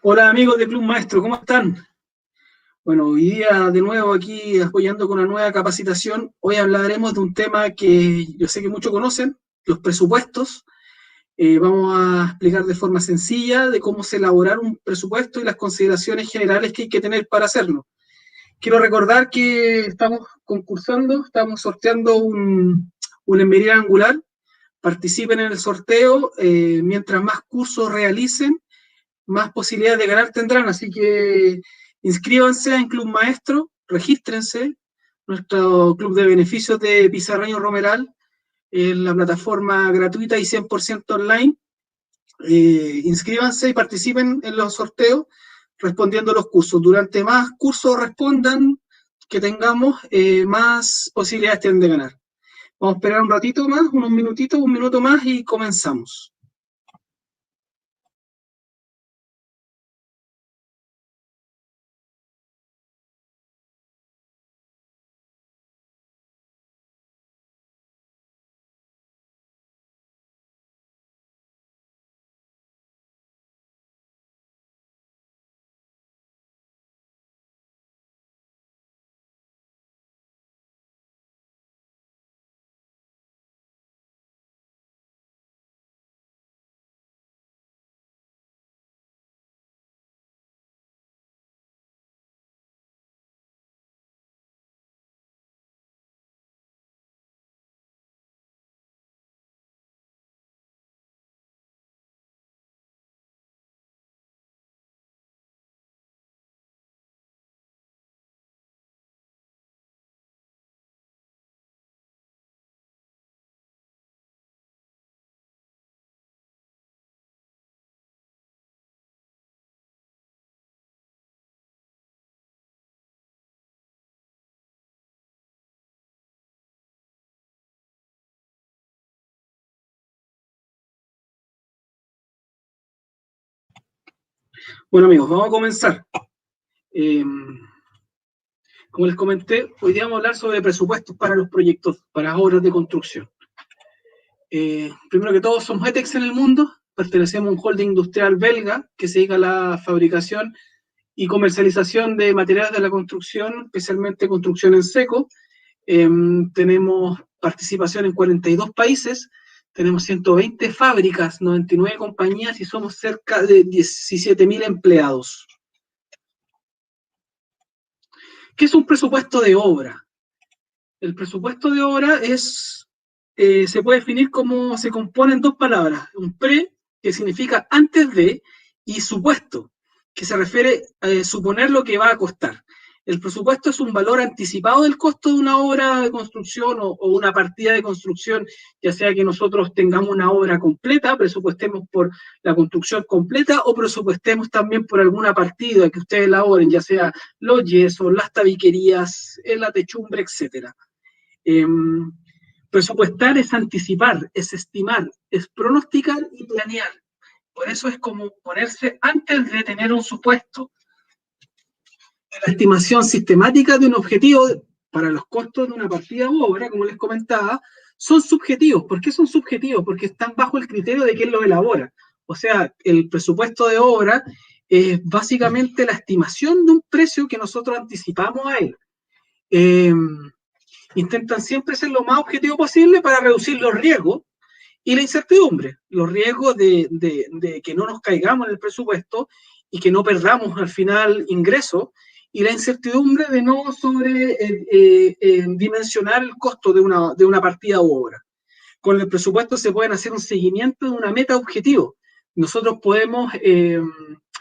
Hola amigos de Club Maestro, ¿cómo están? Bueno, hoy día de nuevo aquí apoyando con una nueva capacitación. Hoy hablaremos de un tema que yo sé que muchos conocen, los presupuestos. Vamos a explicar de forma sencilla de cómo se elaborar un presupuesto y las consideraciones generales que hay que tener para hacerlo. Quiero recordar que estamos concursando, estamos sorteando un Enmería Angular. Participen en el sorteo, mientras más cursos realicen, más posibilidades de ganar tendrán. Así que inscríbanse en Club Maestro, regístrense, nuestro club de beneficios de Pizarraño Romeral, en la plataforma gratuita y 100% online. Inscríbanse y participen en los sorteos respondiendo los cursos. Durante más cursos respondan que tengamos, más posibilidades tienen de ganar. Vamos a esperar un ratito más, unos minutitos, un minuto más y comenzamos. Bueno amigos, vamos a comenzar. Eh, Como les comenté, hoy día vamos a hablar sobre presupuestos para los proyectos, para obras de construcción. Primero que todo, somos ETEX en el mundo, pertenecemos a un holding industrial belga que se dedica a la fabricación y comercialización de materiales de la construcción, especialmente construcción en seco. Tenemos participación en 42 países, tenemos 120 fábricas, 99 compañías y somos cerca de 17.000 empleados. ¿Qué es un presupuesto de obra? El presupuesto de obra se puede definir como se compone en dos palabras, un pre, que significa antes de, y supuesto, que se refiere a suponer lo que va a costar. El presupuesto es un valor anticipado del costo de una obra de construcción o una partida de construcción, ya sea que nosotros tengamos una obra completa, presupuestemos por la construcción completa o presupuestemos también por alguna partida que ustedes elaboren, ya sea los yesos, las tabiquerías, la techumbre, etcétera. Eh, Presupuestar es anticipar, es estimar, es pronosticar y planear. Por eso es como ponerse antes de tener un supuesto. La estimación sistemática de un objetivo para los costos de una partida u obra, como les comentaba, son subjetivos. ¿Por qué son subjetivos? Porque están bajo el criterio de quién los elabora. O sea, el presupuesto de obra es básicamente la estimación de un precio que nosotros anticipamos a él. Eh, Intentan siempre ser lo más objetivo posible para reducir los riesgos y la incertidumbre, los riesgos de que no nos caigamos en el presupuesto y que no perdamos al final ingresos, y la incertidumbre de no dimensionar el costo de una partida u obra. Con el presupuesto se pueden hacer un seguimiento de una meta objetivo. Nosotros podemos,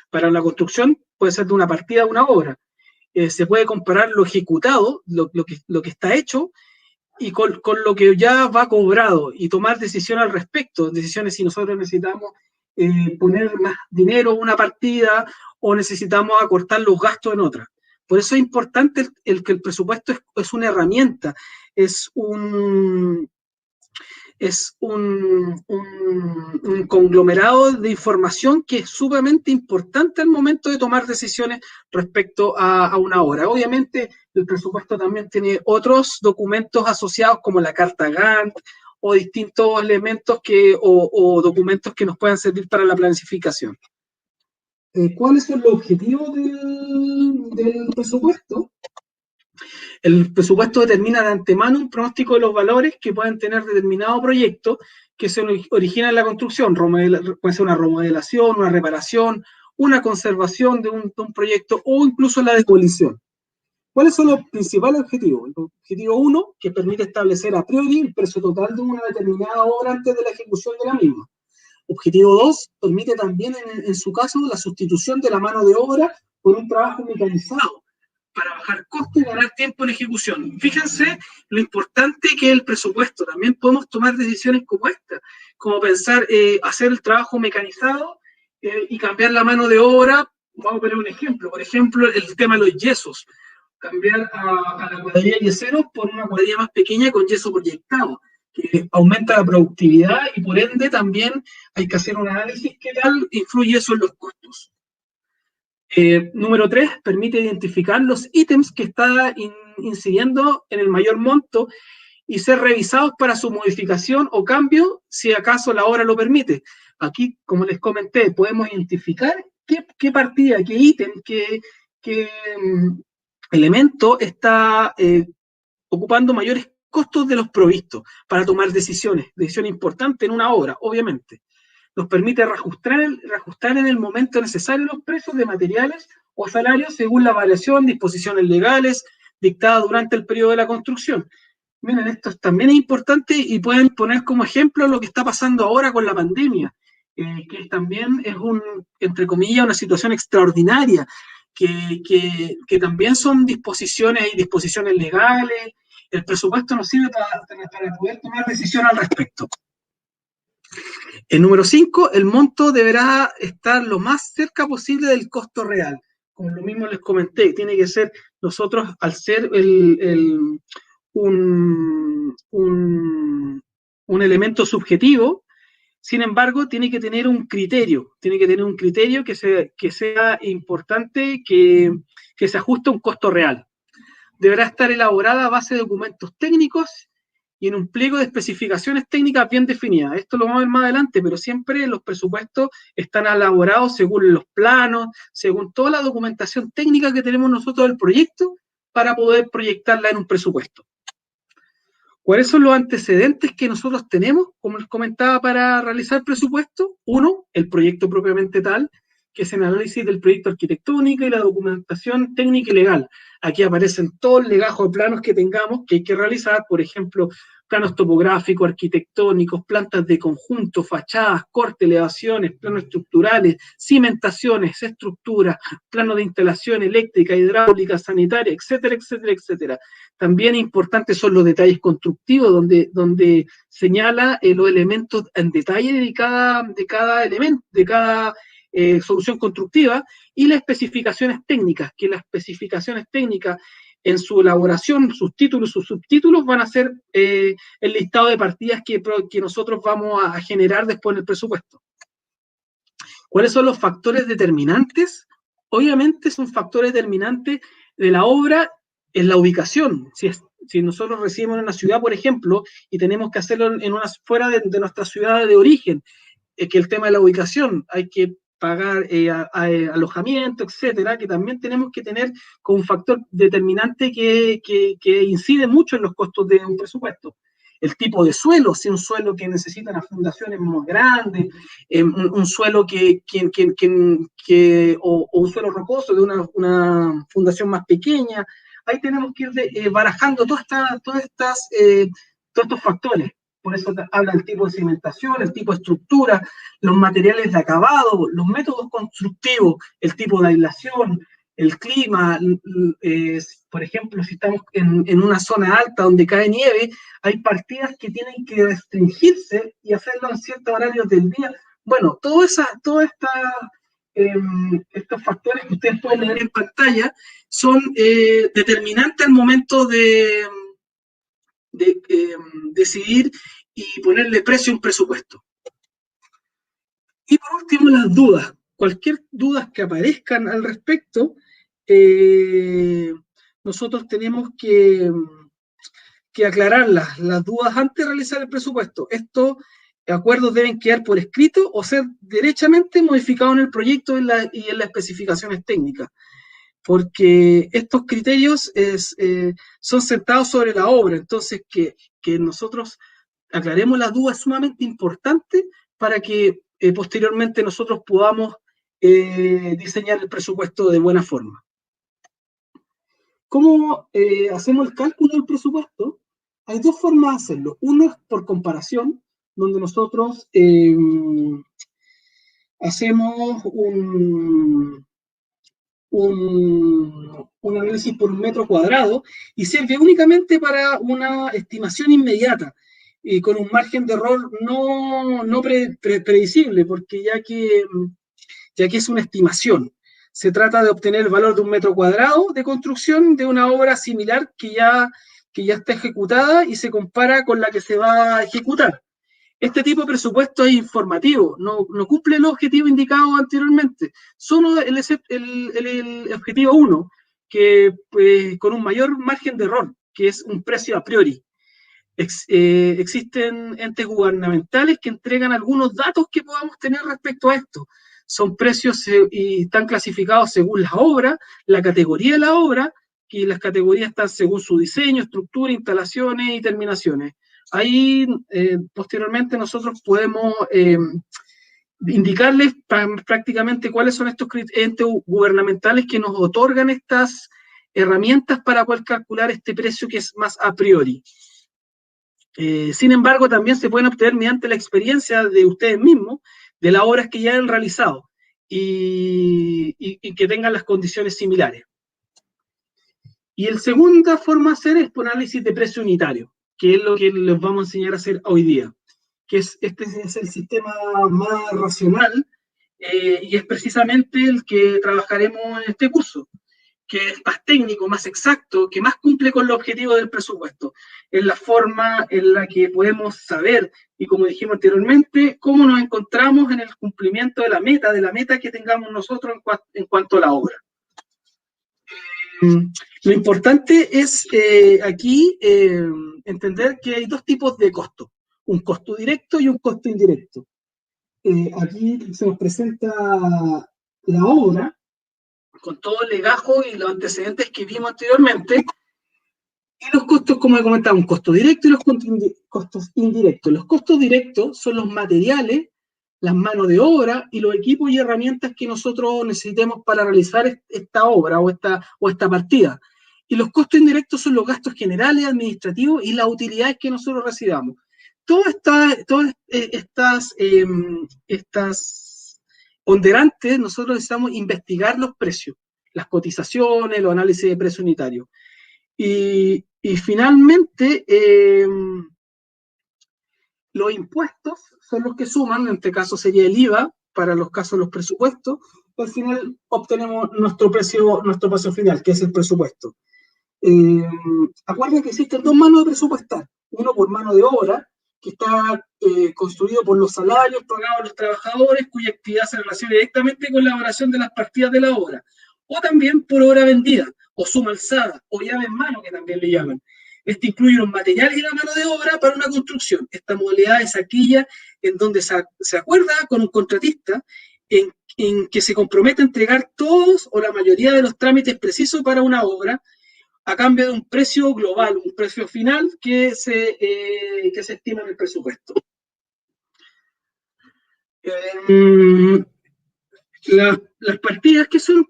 para la construcción, puede ser de una partida o una obra, se puede comparar lo ejecutado, lo que está hecho, y con lo que ya va cobrado y tomar decisiones al respecto, decisiones si nosotros necesitamos poner más dinero en una partida o necesitamos acortar los gastos en otra. Por eso es importante que el presupuesto es una herramienta, es un conglomerado de información que es sumamente importante al momento de tomar decisiones respecto a una obra. Obviamente, el presupuesto también tiene otros documentos asociados como la carta Gantt o distintos elementos o documentos que nos puedan servir para la planificación. ¿Cuáles son los objetivos del presupuesto? El presupuesto determina de antemano un pronóstico de los valores que pueden tener determinado proyecto que se origina en la construcción. Puede ser una remodelación, una reparación, una conservación de un proyecto o incluso la demolición. ¿Cuáles son los principales objetivos? El objetivo 1, que permite establecer a priori el precio total de una determinada obra antes de la ejecución de la misma. Objetivo 2, permite también, en su caso, la sustitución de la mano de obra por un trabajo mecanizado para bajar costos y ganar tiempo en ejecución. Fíjense lo importante que es el presupuesto. También podemos tomar decisiones como esta, como pensar hacer el trabajo mecanizado y cambiar la mano de obra. Vamos a poner un ejemplo. Por ejemplo, el tema de los yesos. Cambiar a la cuadrilla yesero por una cuadrilla más pequeña con yeso proyectado, que aumenta la productividad y por ende también hay que hacer un análisis qué tal influye eso en los costos. Número 3, permite identificar los ítems que está incidiendo en el mayor monto y ser revisados para su modificación o cambio si acaso la obra lo permite. Aquí, como les comenté, podemos identificar qué partida, qué ítem, qué elemento está ocupando mayores costos de los provistos para tomar decisiones importantes en una obra, obviamente. Nos permite reajustar en el momento necesario los precios de materiales o salarios según la variación, disposiciones legales dictadas durante el periodo de la construcción. Miren, esto también es importante y pueden poner como ejemplo lo que está pasando ahora con la pandemia, que también es entre comillas, una situación extraordinaria, que también son disposiciones y disposiciones legales. El presupuesto nos sirve para poder tomar decisiones al respecto. El número 5, el monto deberá estar lo más cerca posible del costo real. Como lo mismo les comenté, tiene que ser nosotros, al ser un elemento subjetivo, sin embargo, tiene que tener un criterio que sea importante, que se ajuste a un costo real. Deberá estar elaborada a base de documentos técnicos y en un pliego de especificaciones técnicas bien definidas. Esto lo vamos a ver más adelante, pero siempre los presupuestos están elaborados según los planos, según toda la documentación técnica que tenemos nosotros del proyecto para poder proyectarla en un presupuesto. ¿Cuáles son los antecedentes que nosotros tenemos, como les comentaba, para realizar presupuesto? 1, el proyecto propiamente tal, que es el análisis del proyecto arquitectónico y la documentación técnica y legal. Aquí aparecen todo el legajo de planos que tengamos que hay que realizar, por ejemplo, planos topográficos, arquitectónicos, plantas de conjunto, fachadas, corte, elevaciones, planos estructurales, cimentaciones, estructuras, planos de instalación eléctrica, hidráulica, sanitaria, etcétera, etcétera, etcétera. También importantes son los detalles constructivos, donde señala los elementos en detalle de cada elemento, de cada solución constructiva, y las especificaciones técnicas, que las especificaciones técnicas en su elaboración, sus títulos, sus subtítulos van a ser el listado de partidas que nosotros vamos a generar después en el presupuesto. ¿Cuáles son los factores determinantes? Obviamente son factores determinantes de la obra en la ubicación. Si nosotros residimos en una ciudad, por ejemplo, y tenemos que hacerlo fuera de nuestra ciudad de origen, que el tema de la ubicación, hay que pagar alojamiento, etcétera, que también tenemos que tener como un factor determinante que incide mucho en los costos de un presupuesto. El tipo de suelo, si un suelo que necesita unas fundaciones más grandes, un suelo o un suelo rocoso de una fundación más pequeña, ahí tenemos que ir barajando todos estos factores. Por eso habla el tipo de cimentación, el tipo de estructura, los materiales de acabado, los métodos constructivos, el tipo de aislación, el clima. Por ejemplo, si estamos en una zona alta donde cae nieve, hay partidas que tienen que restringirse y hacerlo en ciertos horarios del día. Bueno, todos estos factores que ustedes pueden leer en pantalla son determinantes al momento de decidir y ponerle precio a un presupuesto. Y por último, las dudas. Cualquier dudas que aparezcan al respecto, nosotros tenemos que aclararlas, las dudas antes de realizar el presupuesto. Esto acuerdos deben quedar por escrito o ser derechamente modificados en el proyecto y en las especificaciones técnicas, porque estos criterios son sentados sobre la obra. Entonces, que nosotros aclaremos las dudas es sumamente importante para que posteriormente nosotros podamos diseñar el presupuesto de buena forma. ¿Cómo hacemos el cálculo del presupuesto? Hay dos formas de hacerlo. Uno es por comparación, donde nosotros hacemos un análisis por un metro cuadrado y sirve únicamente para una estimación inmediata y con un margen de error no predecible, porque ya que es una estimación. Se trata de obtener el valor de un metro cuadrado de construcción de una obra similar que ya está ejecutada y se compara con la que se va a ejecutar. Este tipo de presupuesto es informativo, no cumple los objetivos indicados anteriormente. Solo el objetivo 1, que con un mayor margen de error, que es un precio a priori. Existen entes gubernamentales que entregan algunos datos que podamos tener respecto a esto. Son precios y están clasificados según las obras, la categoría de la obra, y las categorías están según su diseño, estructura, instalaciones y terminaciones. Ahí posteriormente nosotros podemos indicarles prácticamente cuáles son estos entes gubernamentales que nos otorgan estas herramientas para poder calcular este precio que es más a priori. Sin embargo, también se pueden obtener mediante la experiencia de ustedes mismos, de las obras que ya han realizado y que tengan las condiciones similares. Y la segunda forma de hacer es por análisis de precio unitario, que es lo que les vamos a enseñar a hacer hoy día, que este es el sistema más racional y es precisamente el que trabajaremos en este curso, que es más técnico, más exacto, que más cumple con los objetivos del presupuesto. Es la forma en la que podemos saber, y como dijimos anteriormente, cómo nos encontramos en el cumplimiento de la meta que tengamos nosotros en cuanto a la obra. Lo importante es aquí entender que hay dos tipos de costo, un costo directo y un costo indirecto. Aquí se nos presenta la obra con todo el legajo y los antecedentes que vimos anteriormente, y los costos, como he comentado, un costo directo y los costos indirectos. Los costos directos son los materiales, las manos de obra y los equipos y herramientas que nosotros necesitemos para realizar esta obra o esta partida. Y los costos indirectos son los gastos generales, administrativos y las utilidades que nosotros recibamos. Todas estas ponderantes, nosotros necesitamos investigar los precios, las cotizaciones, los análisis de precio unitario. Y finalmente, los impuestos son los que suman, en este caso sería el IVA, para los casos de los presupuestos, y al final obtenemos nuestro precio final, que es el presupuesto. Acuérdense que existen dos manos de presupuestar, uno por mano de obra, que está construido por los salarios pagados a los trabajadores, cuya actividad se relaciona directamente con la elaboración de las partidas de la obra, o también por obra vendida, o suma alzada, o llave en mano, que también le llaman. Este incluye los materiales y la mano de obra para una construcción. Esta modalidad es aquella en donde se acuerda con un contratista en que se compromete a entregar todos o la mayoría de los trámites precisos para una obra a cambio de un precio global, un precio final que se estima en el presupuesto. Las partidas, ¿qué son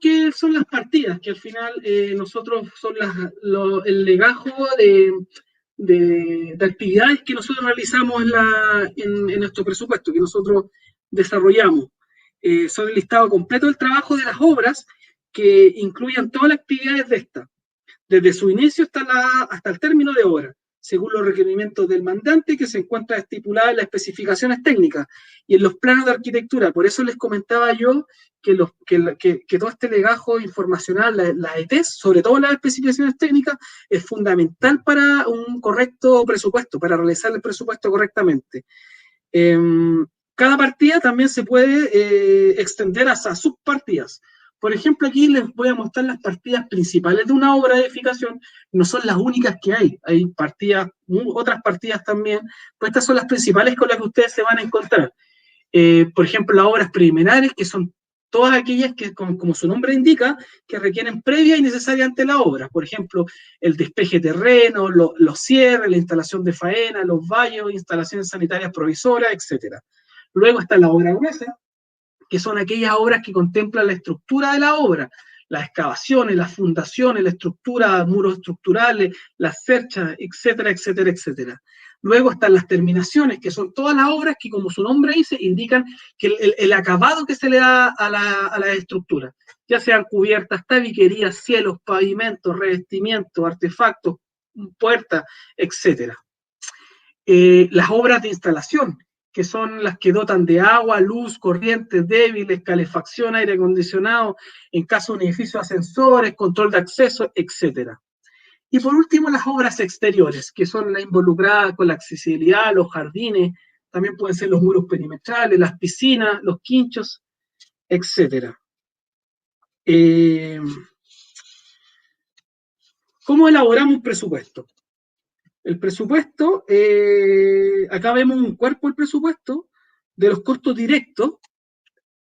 las partidas? Que al final nosotros son el legajo de actividades que nosotros realizamos en nuestro presupuesto, que nosotros desarrollamos. Son el listado completo del trabajo de las obras que incluyan todas las actividades de esta, desde su inicio hasta el término de obra, según los requerimientos del mandante, que se encuentra estipulada en las especificaciones técnicas y en los planos de arquitectura. Por eso les comentaba yo que todo este legajo informacional, la ETES, sobre todo las especificaciones técnicas, es fundamental para un correcto presupuesto, para realizar el presupuesto correctamente. Cada partida también se puede extender hasta subpartidas. Por ejemplo, aquí les voy a mostrar las partidas principales de una obra de edificación. No son las únicas que hay partidas, otras partidas también, pero estas son las principales con las que ustedes se van a encontrar. Por ejemplo, las obras preliminares, que son todas aquellas que, como su nombre indica, que requieren previa y necesaria ante la obra. Por ejemplo, el despeje terreno, los cierres, la instalación de faena, los vallos, instalaciones sanitarias provisoras, etc. Luego está la obra gruesa, que son aquellas obras que contemplan la estructura de la obra, las excavaciones, las fundaciones, la estructura, muros estructurales, las cerchas, etcétera, etcétera, etcétera. Luego están las terminaciones, que son todas las obras que, como su nombre dice, indican que el acabado que se le da a la estructura, ya sean cubiertas, tabiquerías, cielos, pavimentos, revestimientos, artefactos, puertas, etcétera. Las obras de instalación, que son las que dotan de agua, luz, corrientes débiles, calefacción, aire acondicionado, en caso de un edificio, ascensores, control de acceso, etc. Y por último, las obras exteriores, que son las involucradas con la accesibilidad, los jardines, también pueden ser los muros perimetrales, las piscinas, los quinchos, etc. ¿Cómo elaboramos un presupuesto? El presupuesto, acá vemos un cuerpo del presupuesto de los costos directos.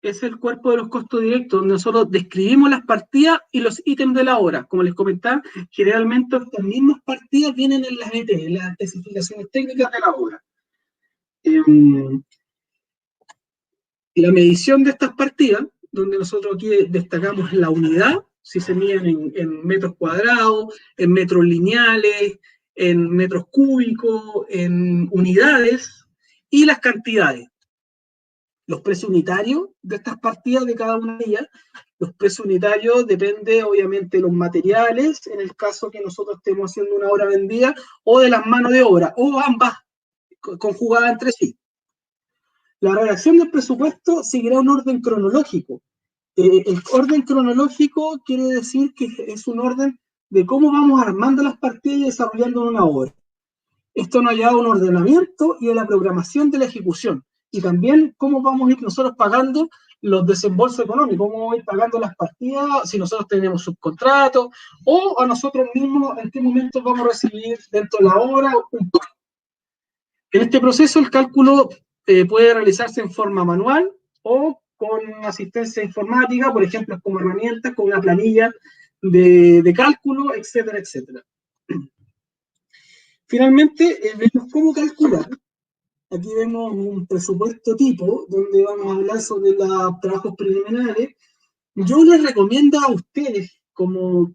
Es el cuerpo de los costos directos, donde nosotros describimos las partidas y los ítems de la obra. Como les comentaba, generalmente estas mismas partidas vienen en las ET, en las especificaciones técnicas de la obra. La medición de estas partidas, donde nosotros aquí destacamos la unidad, si se miden en metros cuadrados, en metros lineales, en metros cúbicos, en unidades, y las cantidades. Los precios unitarios de estas partidas de cada una de ellas. Los precios unitarios depende obviamente de los materiales, en el caso que nosotros estemos haciendo una obra vendida, o de las manos de obra, o ambas conjugadas entre sí. La redacción del presupuesto seguirá un orden cronológico. El orden cronológico quiere decir que es un orden de cómo vamos armando las partidas y desarrollando una obra. Esto nos ha llevado a un ordenamiento y a la programación de la ejecución. Y también cómo vamos a ir nosotros pagando los desembolsos económicos, cómo vamos a ir pagando las partidas, si nosotros tenemos subcontratos, o a nosotros mismos en qué momento vamos a recibir dentro de la obra un pago. En este proceso el cálculo puede realizarse en forma manual o con asistencia informática, por ejemplo, como herramientas, con una planilla de cálculo, etcétera, etcétera. Finalmente, vemos cómo calcular. Aquí vemos un presupuesto tipo, donde vamos a hablar sobre los trabajos preliminares. Yo les recomiendo a ustedes, como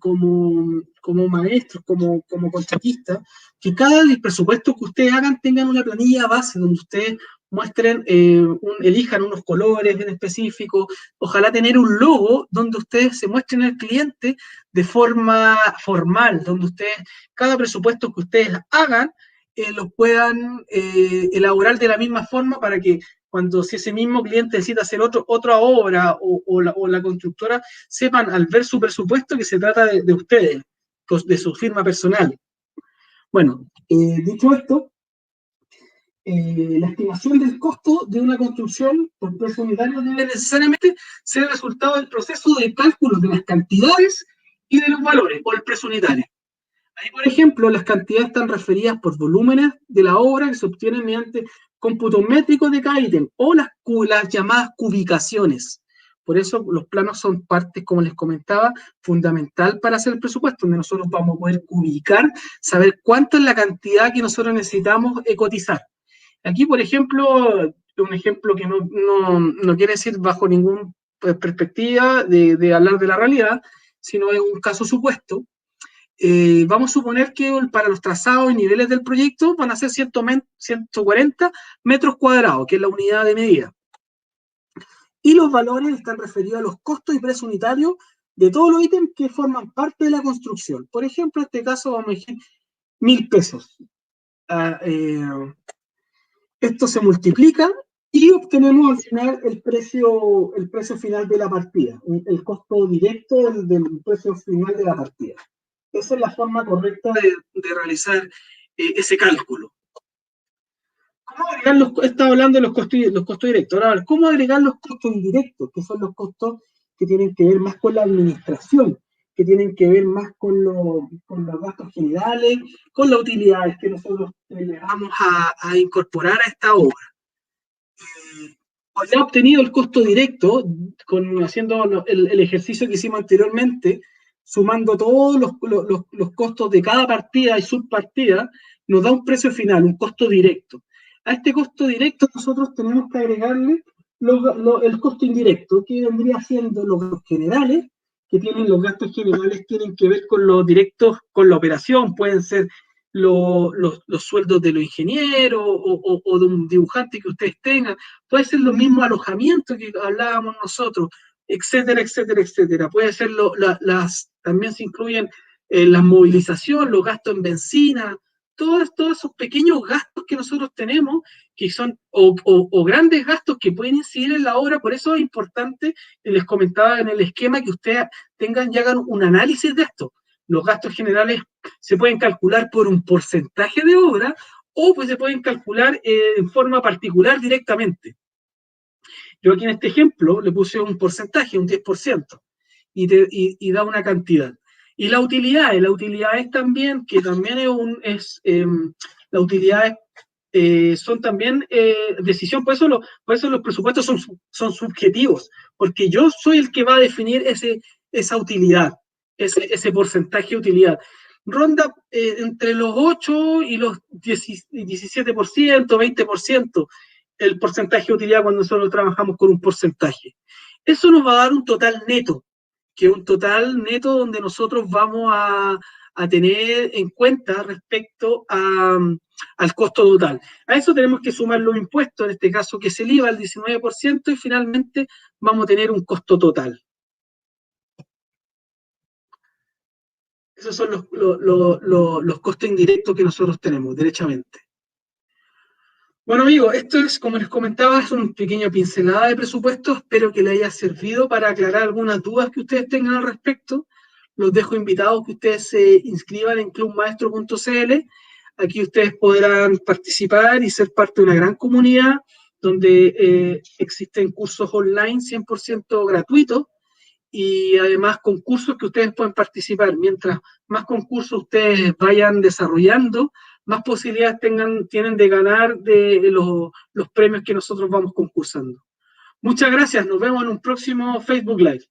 maestros, como contratistas, que cada presupuesto que ustedes hagan tengan una planilla base donde ustedes muestren, elijan unos colores en específico, ojalá tener un logo donde ustedes se muestren al cliente de forma formal, donde ustedes, cada presupuesto que ustedes hagan, los puedan elaborar de la misma forma para que cuando si ese mismo cliente necesita hacer otra obra o la constructora, sepan al ver su presupuesto que se trata de ustedes, de su firma personal. Bueno, dicho esto, la estimación del costo de una construcción por precio unitario debe necesariamente ser el resultado del proceso de cálculo de las cantidades y de los valores, o el precio unitario. Ahí, por ejemplo, las cantidades están referidas por volúmenes de la obra que se obtienen mediante cómputo métrico de cada ítem, o las llamadas cubicaciones. Por eso los planos son partes, como les comentaba, fundamental para hacer el presupuesto, donde nosotros vamos a poder cubicar, saber cuánto es la cantidad que nosotros necesitamos cotizar. Aquí, por ejemplo, un ejemplo que no quiere decir bajo ninguna perspectiva de hablar de la realidad, sino es un caso supuesto. Vamos a suponer que para los trazados y niveles del proyecto van a ser 140 metros cuadrados, que es la unidad de medida. Y los valores están referidos a los costos y precios unitarios de todos los ítems que forman parte de la construcción. Por ejemplo, en este caso vamos a decir 1.000 pesos. Esto se multiplica y obtenemos al final el precio final de la partida, el costo directo del precio final de la partida. Esa es la forma correcta de realizar ese cálculo. ¿Cómo agregar estaba hablando de los costos directos. Ahora, ¿cómo agregar los costos indirectos? Que son los costos que tienen que ver más con la administración, que tienen que ver más con los gastos generales, con las utilidades que nosotros le vamos a incorporar a esta obra. Ya obtenido el costo directo, haciendo el ejercicio que hicimos anteriormente, sumando todos los costos de cada partida y subpartida, nos da un precio final, un costo directo. A este costo directo nosotros tenemos que agregarle el costo indirecto, que vendría siendo los gastos generales, los gastos generales tienen que ver con los directos, con la operación, pueden ser los sueldos de los ingenieros o de un dibujante que ustedes tengan, puede ser los mismos alojamientos que hablábamos nosotros, etcétera, etcétera, etcétera. Puede ser también se incluyen la movilización, los gastos en benzina, todos esos pequeños gastos que nosotros tenemos, que son, o grandes gastos que pueden incidir en la obra, por eso es importante, les comentaba en el esquema, que ustedes tengan y hagan un análisis de esto. Los gastos generales se pueden calcular por un porcentaje de obra, o pues se pueden calcular en forma particular directamente. Yo aquí en este ejemplo le puse un porcentaje, un 10%, y da una cantidad. Y la utilidad es también, que también la utilidad son también decisión, por eso los presupuestos son subjetivos, porque yo soy el que va a definir esa utilidad, ese porcentaje de utilidad. Ronda entre los 8 y los 17%, 20%, el porcentaje de utilidad cuando nosotros trabajamos con un porcentaje. Eso nos va a dar un total neto, que es un total neto donde nosotros vamos a tener en cuenta respecto al costo total. A eso tenemos que sumar los impuestos, en este caso que es el IVA, el 19%, y finalmente vamos a tener un costo total. Esos son los costos indirectos que nosotros tenemos, derechamente. Bueno, amigos, esto es, como les comentaba, es una pequeña pincelada de presupuesto. Espero que les haya servido para aclarar algunas dudas que ustedes tengan al respecto. Los dejo invitados que ustedes se inscriban en clubmaestro.cl. Aquí ustedes podrán participar y ser parte de una gran comunidad donde existen cursos online 100% gratuitos, y además concursos que ustedes pueden participar. Mientras más concursos ustedes vayan desarrollando, más posibilidades tienen de ganar de los premios que nosotros vamos concursando. Muchas gracias, nos vemos en un próximo Facebook Live.